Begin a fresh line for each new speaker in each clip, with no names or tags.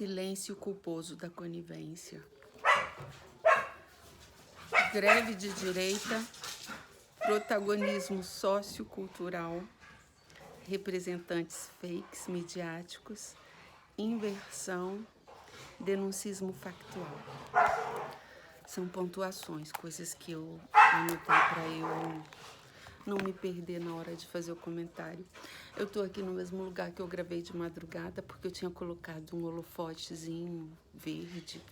Silêncio culposo da conivência. Greve de direita, protagonismo sociocultural, representantes fakes midiáticos, inversão, denuncismo factual. São pontuações, coisas que eu anotei para eu não me perder na hora de fazer o comentário. Eu tô aqui no mesmo lugar que eu gravei de madrugada, porque eu tinha colocado um holofotezinho verde.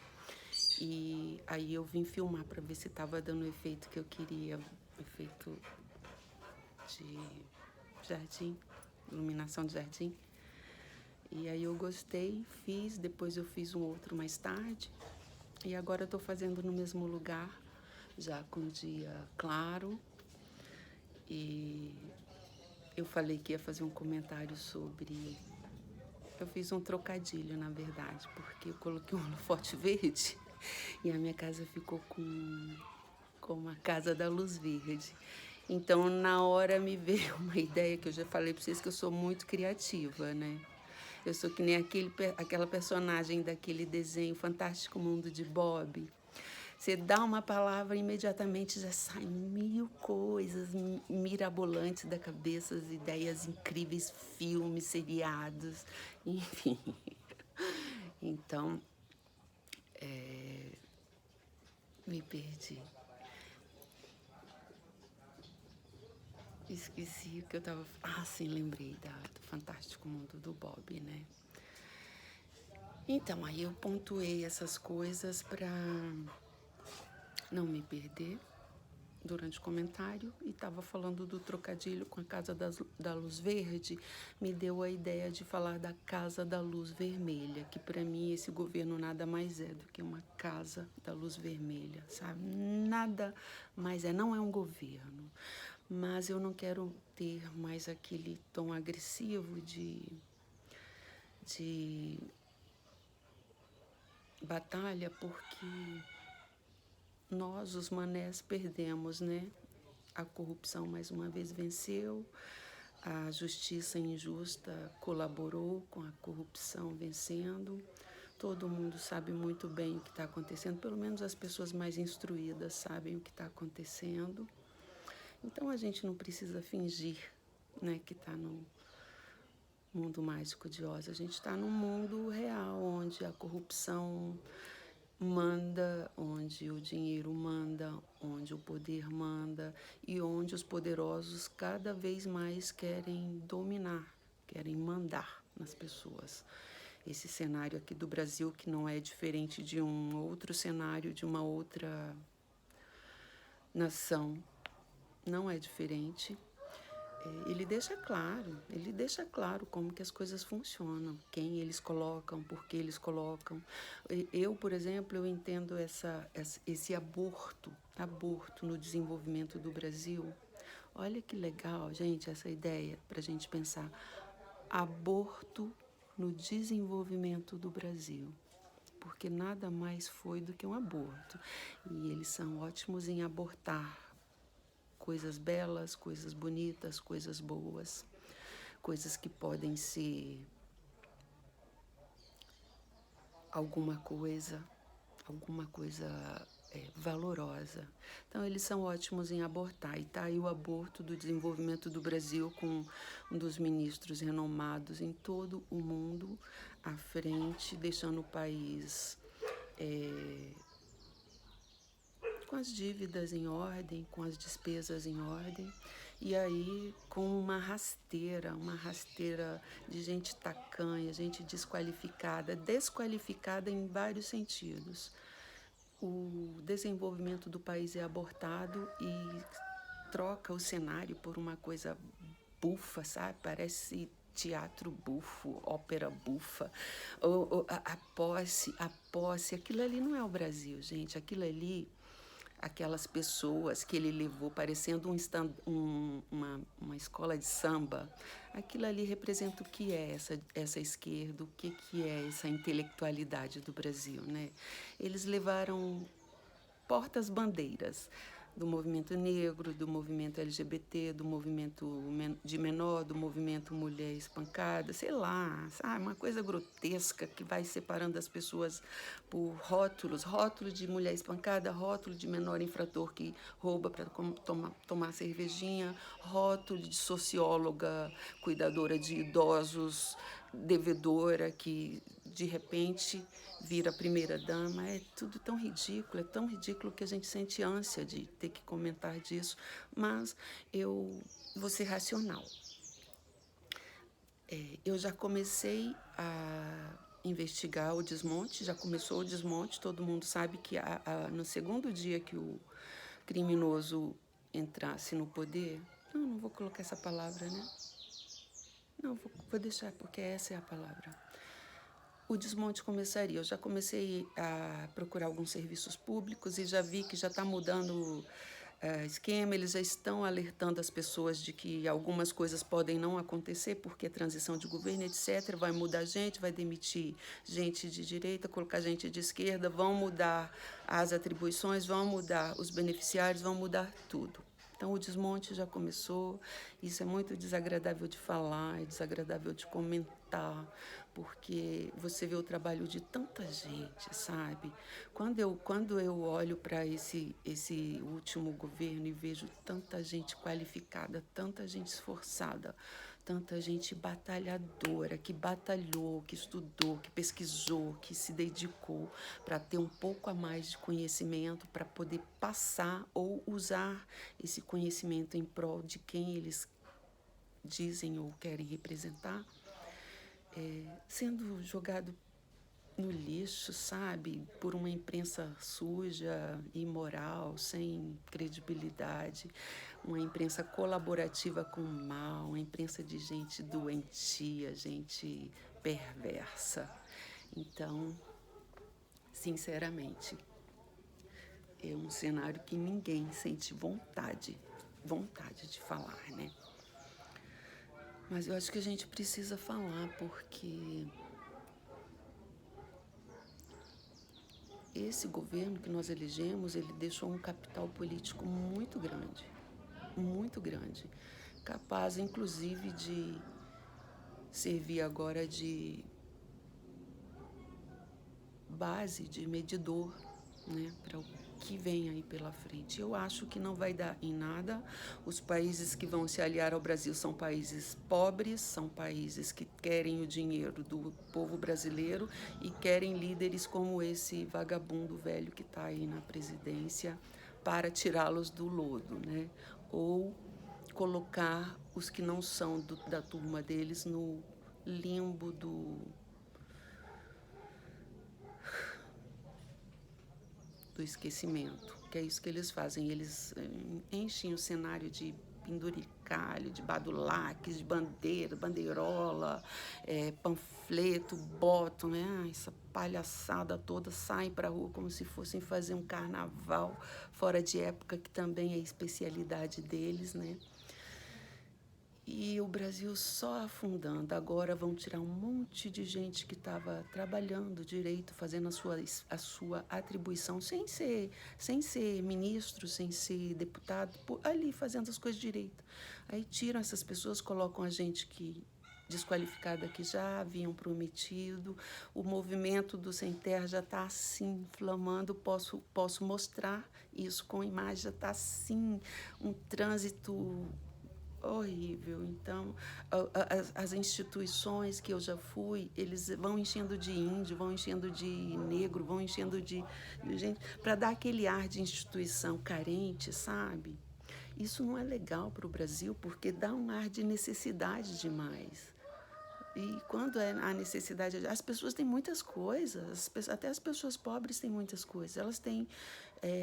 E aí eu vim filmar para ver se tava dando o efeito que eu queria, efeito de jardim, iluminação de jardim. E aí eu gostei, fiz, depois eu fiz um outro mais tarde. E agora eu tô fazendo no mesmo lugar, já com dia claro. E eu falei que ia fazer um comentário sobre... Eu fiz um trocadilho, na verdade, porque eu coloquei um holofote verde e a minha casa ficou com a casa da luz verde. Então, na hora me veio uma ideia que eu já falei para vocês que eu sou muito criativa, né? Eu sou que nem aquela personagem daquele desenho Fantástico Mundo de Bob. Você dá uma palavra e imediatamente já saem 1000 coisas mirabolantes da cabeça, as ideias incríveis, filmes, seriados, enfim. Então, me perdi. Esqueci o que eu tava... Ah, sim, lembrei do Fantástico Mundo do Bob, né? Então, aí eu pontuei essas coisas para não me perder durante o comentário, e estava falando do trocadilho com a Casa da Luz Verde, me deu a ideia de falar da Casa da Luz Vermelha, que para mim esse governo nada mais é do que uma Casa da Luz Vermelha, sabe? Nada mais é, não é um governo, mas eu não quero ter mais aquele tom agressivo de batalha, porque nós, os manés, perdemos, né? A corrupção mais uma vez venceu, a justiça injusta colaborou com a corrupção vencendo. Todo mundo sabe muito bem o que está acontecendo, pelo menos as pessoas mais instruídas sabem o que está acontecendo. Então a gente não precisa fingir, né, que está no mundo mágico de Oz. A gente está num mundo real, onde a corrupção manda, onde o dinheiro manda, onde o poder manda e onde os poderosos cada vez mais querem dominar, querem mandar nas pessoas. Esse cenário aqui do Brasil, que não é diferente de um outro cenário de uma outra nação, não é diferente. Ele deixa claro como que as coisas funcionam, quem eles colocam, por que eles colocam. Eu, por exemplo, eu entendo esse aborto no desenvolvimento do Brasil. Olha que legal, gente, essa ideia para a gente pensar. Aborto no desenvolvimento do Brasil, porque nada mais foi do que um aborto. E eles são ótimos em abortar coisas belas, coisas bonitas, coisas boas, coisas que podem ser alguma coisa valorosa. Então, eles são ótimos em abortar. E tá aí o aborto do desenvolvimento do Brasil, com um dos ministros renomados em todo o mundo à frente, deixando o país com as dívidas em ordem, com as despesas em ordem, e aí com uma rasteira de gente tacanha, gente desqualificada em vários sentidos. O desenvolvimento do país é abortado e troca o cenário por uma coisa bufa, sabe? Parece teatro bufo, ópera bufa, a posse, aquilo ali não é o Brasil, gente, aquilo ali... Aquelas pessoas que ele levou parecendo uma escola de samba, aquilo ali representa o que é essa esquerda, o que é essa intelectualidade do Brasil, né? Eles levaram portas-bandeiras do movimento negro, do movimento LGBT, do movimento de menor, do movimento mulher espancada, sei lá, sabe? Uma coisa grotesca que vai separando as pessoas por rótulos, rótulo de mulher espancada, rótulo de menor infrator que rouba para tomar cervejinha, rótulo de socióloga, cuidadora de idosos, devedora que de repente vira primeira-dama. É tudo tão ridículo, é tão ridículo que a gente sente ânsia de ter que comentar disso, mas eu vou ser racional. Eu já comecei a investigar o desmonte, já começou o desmonte, todo mundo sabe que no segundo dia que o criminoso entrasse no poder, não vou colocar essa palavra, né? Não, vou deixar, porque essa é a palavra. O desmonte começaria. Eu já comecei a procurar alguns serviços públicos e já vi que já está mudando esquema, eles já estão alertando as pessoas de que algumas coisas podem não acontecer porque é transição de governo, etc. Vai mudar gente, vai demitir gente de direita, colocar gente de esquerda, vão mudar as atribuições, vão mudar os beneficiários, vão mudar tudo. Então, o desmonte já começou, isso é muito desagradável de falar, é desagradável de comentar, porque você vê o trabalho de tanta gente, sabe? Quando eu olho para esse último governo e vejo tanta gente qualificada, tanta gente esforçada, tanta gente batalhadora, que batalhou, que estudou, que pesquisou, que se dedicou para ter um pouco a mais de conhecimento, para poder passar ou usar esse conhecimento em prol de quem eles dizem ou querem representar, sendo jogado no lixo, sabe? Por uma imprensa suja, imoral, sem credibilidade, uma imprensa colaborativa com o mal, uma imprensa de gente doentia, gente perversa. Então, sinceramente, é um cenário que ninguém sente vontade de falar, né? Mas eu acho que a gente precisa falar porque esse governo que nós elegemos, ele deixou um capital político muito grande, capaz inclusive de servir agora de base, de medidor, né, para o que vem aí pela frente. Eu acho que não vai dar em nada. Os países que vão se aliar ao Brasil são países pobres, são países que querem o dinheiro do povo brasileiro e querem líderes como esse vagabundo velho que está aí na presidência para tirá-los do lodo, né? Ou colocar os que não são da turma deles no limbo do esquecimento, que é isso que eles fazem. Eles enchem o cenário de penduricalho, de badulaques, de bandeira, bandeirola, panfleto, botam, né? Essa palhaçada toda, saem para a rua como se fossem fazer um carnaval fora de época, que também é especialidade deles, né? E o Brasil só afundando. Agora vão tirar um monte de gente que estava trabalhando direito, fazendo a sua atribuição, sem ser ministro, sem ser deputado, ali fazendo as coisas direito. Aí tiram essas pessoas, colocam a gente que desqualificada que já haviam prometido. O movimento do Sem Terra já está assim, inflamando. Posso mostrar isso com imagem, já está assim, um trânsito horrível. Então, as instituições que eu já fui, eles vão enchendo de índio, vão enchendo de negro, vão enchendo de gente, para dar aquele ar de instituição carente, sabe? Isso não é legal para o Brasil, porque dá um ar de necessidade demais. E quando é a necessidade, as pessoas têm muitas coisas, até as pessoas pobres têm muitas coisas. Elas têm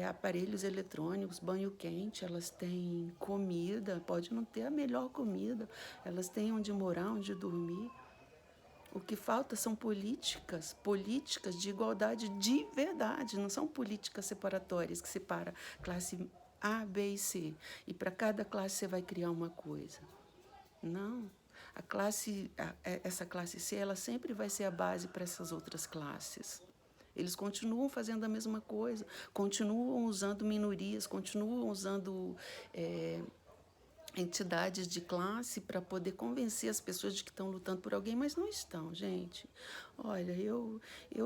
aparelhos eletrônicos, banho quente, elas têm comida, pode não ter a melhor comida, elas têm onde morar, onde dormir. O que falta são políticas de igualdade de verdade, não são políticas separatórias que separa classe A, B e C. E para cada classe você vai criar uma coisa. Não. Essa classe C, ela sempre vai ser a base para essas outras classes. Eles continuam fazendo a mesma coisa, continuam usando minorias, continuam usando entidades de classe para poder convencer as pessoas de que estão lutando por alguém, mas não estão, gente. Olha, eu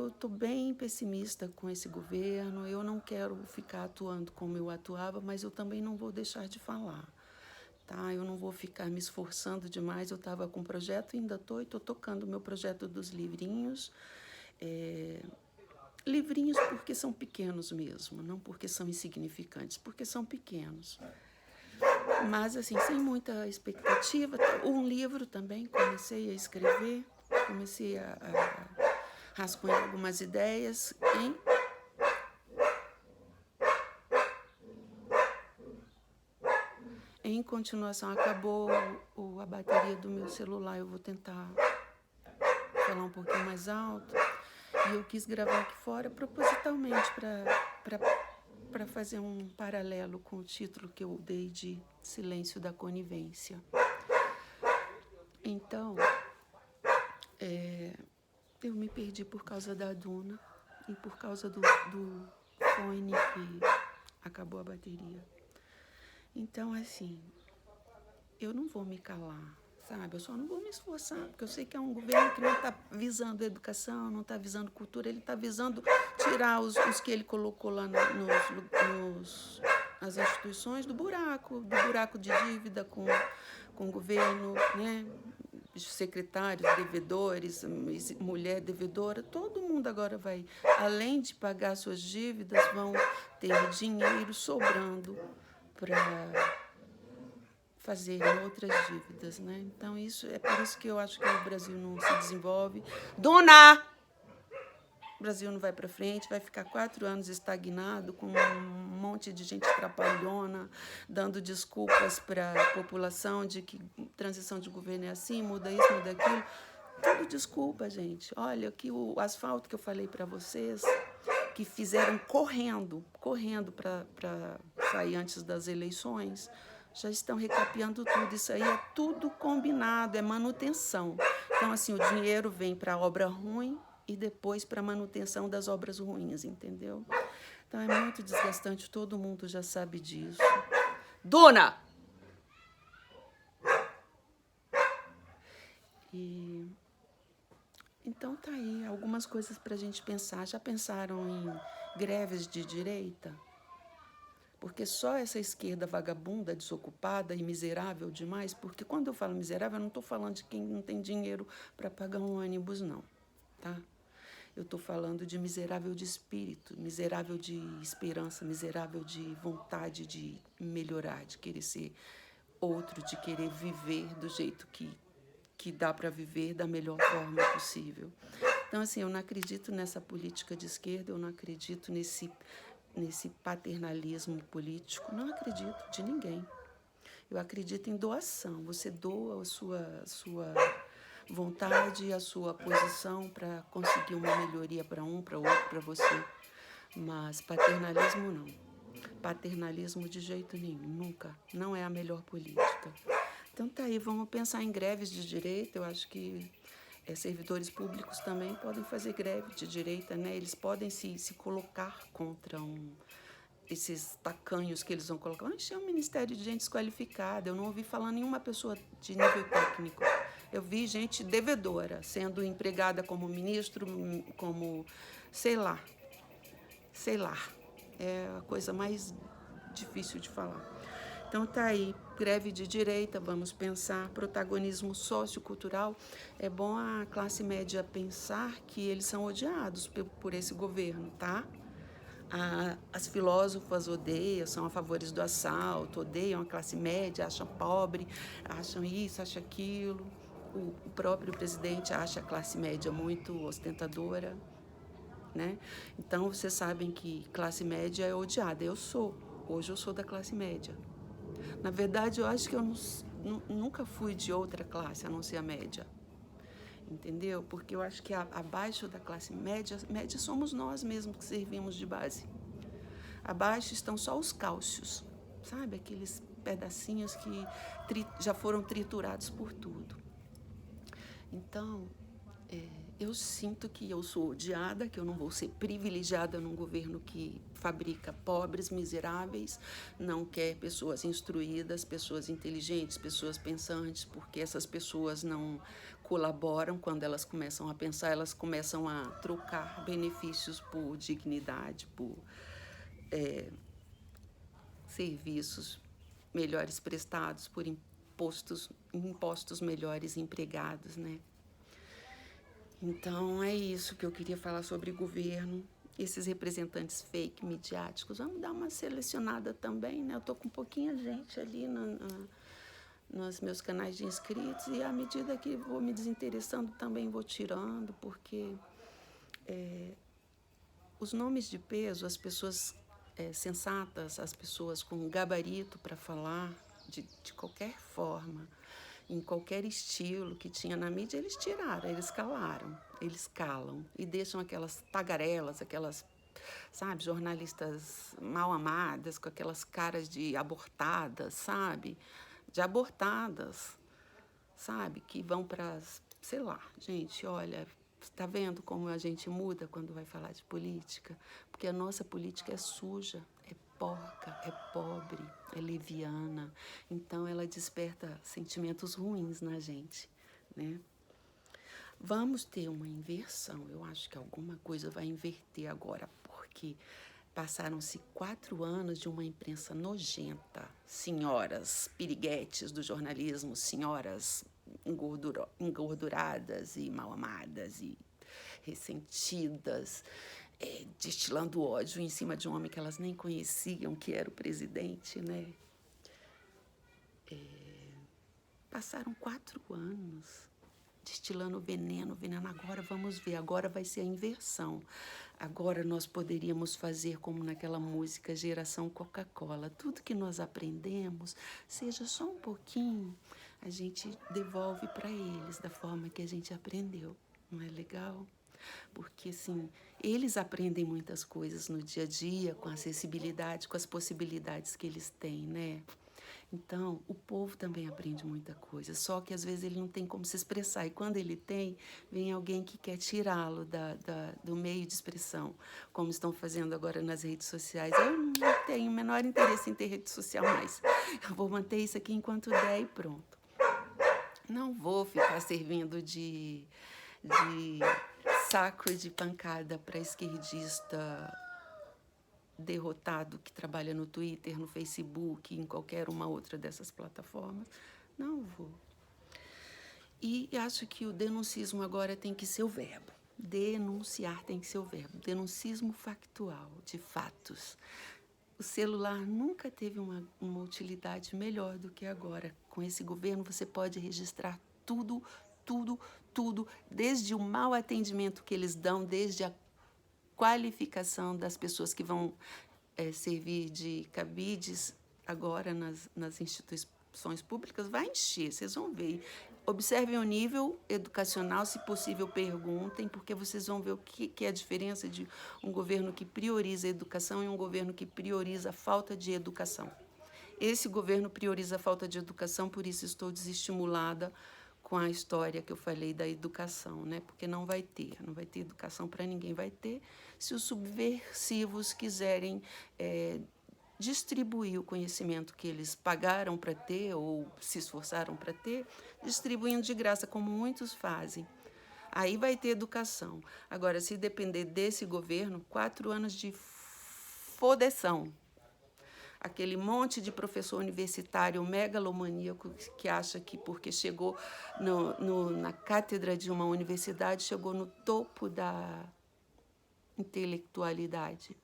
estou bem pessimista com esse governo, eu não quero ficar atuando como eu atuava, mas eu também não vou deixar de falar. Tá? Eu não vou ficar me esforçando demais, eu estava com um projeto, ainda estou tocando o meu projeto dos livrinhos. Livrinhos porque são pequenos mesmo, não porque são insignificantes, porque são pequenos. Mas, assim, sem muita expectativa. Um livro também, comecei a escrever, comecei a rascunhar algumas ideias em continuação. Acabou a bateria do meu celular, eu vou tentar falar um pouquinho mais alto. E eu quis gravar aqui fora propositalmente para fazer um paralelo com o título que eu dei de Silêncio da Conivência. Então, eu me perdi por causa da Duna e por causa do fone que acabou a bateria. Então, assim, eu não vou me calar, sabe? Eu só não vou me esforçar, porque eu sei que é um governo que não está visando educação, não está visando cultura, ele está visando tirar os que ele colocou lá nas instituições do buraco de dívida com o governo, né? Secretários, devedores, mulher devedora, todo mundo agora vai, além de pagar suas dívidas, vão ter dinheiro sobrando para fazerem outras dívidas, né? Então, é por isso que eu acho que o Brasil não se desenvolve. Dona! O Brasil não vai para frente, vai ficar 4 anos estagnado, com um monte de gente trapalhona, dando desculpas para a população de que transição de governo é assim, muda isso, muda aquilo. Tudo desculpa, gente. Olha, que o asfalto que eu falei para vocês, que fizeram correndo para sair antes das eleições, já estão recapeando tudo. Isso aí é tudo combinado, é manutenção. Então, assim, o dinheiro vem para a obra ruim e depois para a manutenção das obras ruins, entendeu? Então, é muito desgastante, todo mundo já sabe disso. Dona! Então, tá aí, algumas coisas para a gente pensar. Já pensaram em greves de direita? Porque só essa esquerda vagabunda, desocupada e miserável demais, porque quando eu falo miserável, eu não estou falando de quem não tem dinheiro para pagar um ônibus, não, tá? Eu estou falando de miserável de espírito, miserável de esperança, miserável de vontade de melhorar, de querer ser outro, de querer viver do jeito que dá para viver da melhor forma possível. Então, assim, eu não acredito nessa política de esquerda, eu não acredito nesse paternalismo político, não acredito de ninguém. Eu acredito em doação. Você doa a sua vontade, a sua posição para conseguir uma melhoria para um, para outro, para você. Mas paternalismo não. Paternalismo de jeito nenhum, nunca. Não é a melhor política. Então tá aí, vamos pensar em greves de direita. Eu acho que servidores públicos também podem fazer greve de direita, né? Eles podem se colocar contra esses tacanhos que eles vão colocar. Vamos encher um ministério de gente desqualificada. Eu não ouvi falar nenhuma pessoa de nível técnico. Eu vi gente devedora sendo empregada como ministro, como, sei lá. É a coisa mais difícil de falar. Então tá aí, greve de direita, vamos pensar, protagonismo sociocultural. É bom a classe média pensar que eles são odiados por esse governo, tá? As filósofas odeiam, são a favores do assalto, odeiam a classe média, acham pobre, acham isso, acham aquilo. O próprio presidente acha a classe média muito ostentadora, né? Então, vocês sabem que classe média é odiada. Hoje eu sou da classe média. Na verdade, eu acho que eu nunca fui de outra classe, a não ser a média. Entendeu? Porque eu acho que abaixo da classe média somos nós mesmos que servimos de base. Abaixo estão só os cálcios, sabe? Aqueles pedacinhos que já foram triturados por tudo. Então, Eu sinto que eu sou odiada, que eu não vou ser privilegiada num governo que fabrica pobres, miseráveis, não quer pessoas instruídas, pessoas inteligentes, pessoas pensantes, porque essas pessoas não colaboram. Quando elas começam a pensar, elas começam a trocar benefícios por dignidade, por serviços melhores prestados, por impostos melhores empregados, né? Então, é isso que eu queria falar sobre governo, esses representantes fake midiáticos. Vamos dar uma selecionada também, né? Eu tô com pouquinha gente ali nos meus canais de inscritos e à medida que vou me desinteressando também vou tirando, porque os nomes de peso, as pessoas sensatas, as pessoas com gabarito para falar de qualquer forma, em qualquer estilo que tinha na mídia, eles tiraram, eles calaram, eles calam e deixam aquelas tagarelas, aquelas, sabe, jornalistas mal amadas, com aquelas caras de abortadas, sabe, de abortadas, sabe, que vão para, sei lá, gente, olha, está vendo como a gente muda quando vai falar de política? Porque a nossa política é suja, é porca, é pobre, é leviana. Então, ela desperta sentimentos ruins na gente, né? Vamos ter uma inversão. Eu acho que alguma coisa vai inverter agora, porque passaram-se 4 anos de uma imprensa nojenta. Senhoras piriguetes do jornalismo, senhoras engorduradas e mal amadas e ressentidas, destilando ódio em cima de um homem que elas nem conheciam, que era o presidente, né? Passaram 4 anos destilando veneno. Agora vamos ver, agora vai ser a inversão. Agora nós poderíamos fazer como naquela música Geração Coca-Cola. Tudo que nós aprendemos, seja só um pouquinho, a gente devolve para eles da forma que a gente aprendeu. Não é legal? Porque, assim, eles aprendem muitas coisas no dia a dia, com a acessibilidade, com as possibilidades que eles têm, né? Então, o povo também aprende muita coisa, só que às vezes ele não tem como se expressar. E quando ele tem, vem alguém que quer tirá-lo do meio de expressão, como estão fazendo agora nas redes sociais. Eu não tenho o menor interesse em ter rede social mais. Eu vou manter isso aqui enquanto der e pronto. Não vou ficar servindo de saco de pancada para esquerdista derrotado que trabalha no Twitter, no Facebook, em qualquer uma outra dessas plataformas. Não vou. E acho que o denuncismo agora tem que ser o verbo. Denunciar tem que ser o verbo. Denuncismo factual, de fatos. O celular nunca teve uma utilidade melhor do que agora. Com esse governo você pode registrar tudo, desde o mau atendimento que eles dão, desde a qualificação das pessoas que vão servir de cabides agora nas instituições públicas, vai encher, vocês vão ver. Observem o nível educacional, se possível perguntem, porque vocês vão ver o que é a diferença de um governo que prioriza a educação e um governo que prioriza a falta de educação. Esse governo prioriza a falta de educação, por isso estou desestimulada com a história que eu falei da educação, né? Porque não vai ter educação para ninguém. Vai ter se os subversivos quiserem distribuir o conhecimento que eles pagaram para ter ou se esforçaram para ter, distribuindo de graça, como muitos fazem. Aí vai ter educação. Agora, se depender desse governo, 4 anos de fodeção. Aquele monte de professor universitário megalomaníaco que acha que porque chegou na cátedra de uma universidade, chegou no topo da intelectualidade,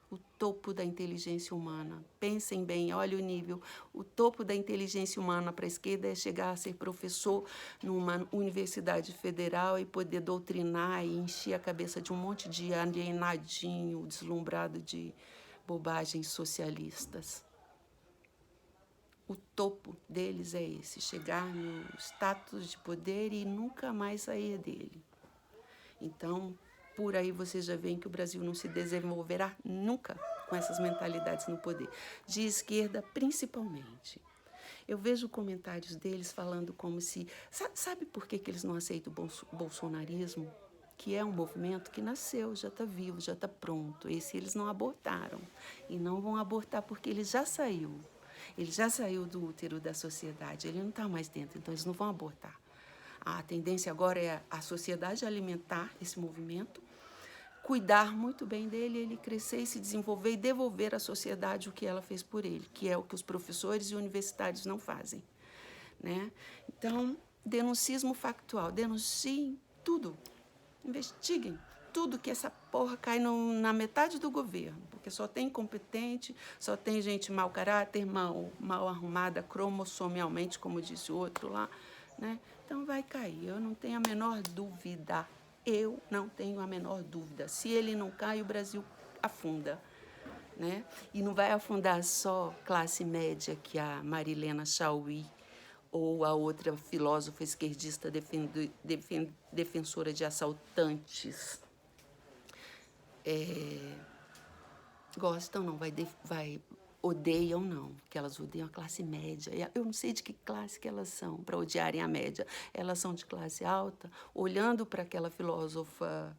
o topo da inteligência humana. Pensem bem, olha o nível. O topo da inteligência humana para a esquerda é chegar a ser professor numa universidade federal e poder doutrinar e encher a cabeça de um monte de alienadinho, deslumbrado de bobagens socialistas. O topo deles é esse, chegar no status de poder e nunca mais sair dele. Então, por aí vocês já veem que o Brasil não se desenvolverá nunca com essas mentalidades no poder, de esquerda principalmente. Eu vejo comentários deles falando como se... Sabe por que eles não aceitam o bolsonarismo? Que é um movimento que nasceu, já está vivo, já está pronto. Esse eles não abortaram. E não vão abortar porque ele já saiu. Ele já saiu do útero da sociedade, ele não está mais dentro, então eles não vão abortar. A tendência agora é a sociedade alimentar esse movimento, cuidar muito bem dele, ele crescer e se desenvolver e devolver à sociedade o que ela fez por ele, que é o que os professores e universitários não fazem, né? Então, denuncismo factual, denunciem tudo, investiguem tudo, que essa porra cai na metade do governo, porque só tem incompetente, só tem gente mau caráter, mal arrumada, cromossomialmente, como disse o outro lá, né? Então vai cair, eu não tenho a menor dúvida. Eu não tenho a menor dúvida. Se ele não cai, o Brasil afunda, né? E não vai afundar só classe média, que a Marilena Chaui ou a outra filósofa esquerdista defensora de assaltantes gostam, não, odeiam, não, que elas odeiam a classe média. Eu não sei de que classe que elas são para odiarem a média. Elas são de classe alta. Olhando para aquela filósofa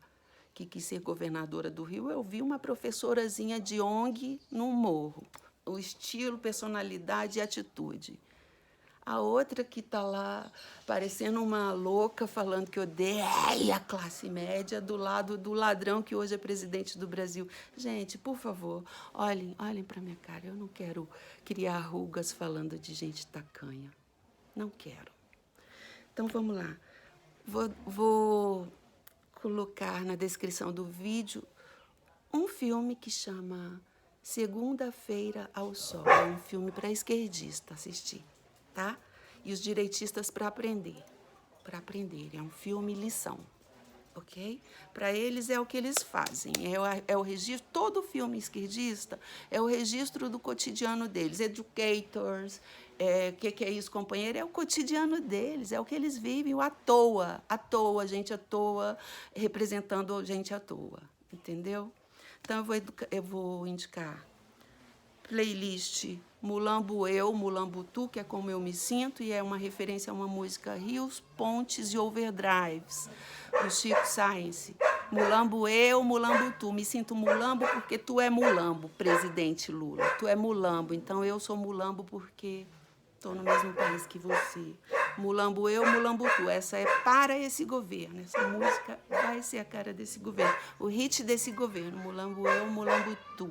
que quis ser governadora do Rio, eu vi uma professorazinha de ONG no morro. O estilo, personalidade e atitude. A outra que está lá parecendo uma louca, falando que odeia a classe média, do lado do ladrão que hoje é presidente do Brasil. Gente, por favor, olhem para minha cara. Eu não quero criar rugas falando de gente tacanha. Não quero. Então, vamos lá. Vou colocar na descrição do vídeo um filme que chama Segunda-feira ao Sol. É um filme para esquerdista assistir. Tá? E os direitistas para aprender. É um filme lição, ok? Para eles é o que eles fazem, é o registro, todo filme esquerdista é o registro do cotidiano deles, educators, que é isso, companheiro? É o cotidiano deles, é o que eles vivem, o à toa, gente à toa, representando gente à toa, entendeu? Então, eu vou indicar playlist Mulambo Eu, Mulambo Tu, que é como eu me sinto, e é uma referência a uma música Rios, Pontes e Overdrives, do Chico Science. Mulambo Eu, Mulambo Tu. Me sinto mulambo porque tu é mulambo, presidente Lula. Tu é mulambo, então eu sou mulambo porque estou no mesmo país que você. Mulambo Eu, Mulambo Tu. Essa é para esse governo. Essa música vai ser a cara desse governo. O hit desse governo. Mulambo Eu, Mulambo Tu.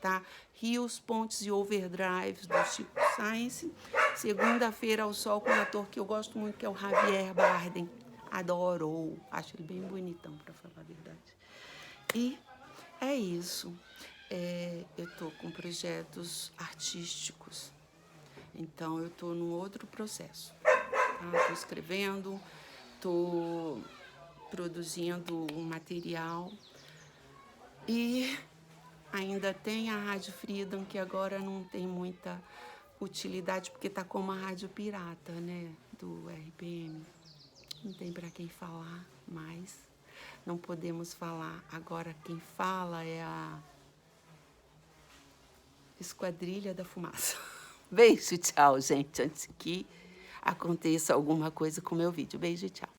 Tá? Rios, Pontes e Overdrives, do Chico Science. Segunda-feira ao Sol, com um ator que eu gosto muito, que é o Javier Bardem. Adoro. Acho ele bem bonitão, para falar a verdade. E é isso. Eu estou com projetos artísticos. Então, eu estou num outro processo. Estou escrevendo, estou produzindo um material. E ainda tem a Rádio Freedom, que agora não tem muita utilidade, porque está como a rádio pirata, né, do RPM. Não tem para quem falar mais. Não podemos falar. Agora quem fala é a Esquadrilha da Fumaça. Beijo, tchau, gente, antes que aconteça alguma coisa com o meu vídeo. Beijo e tchau.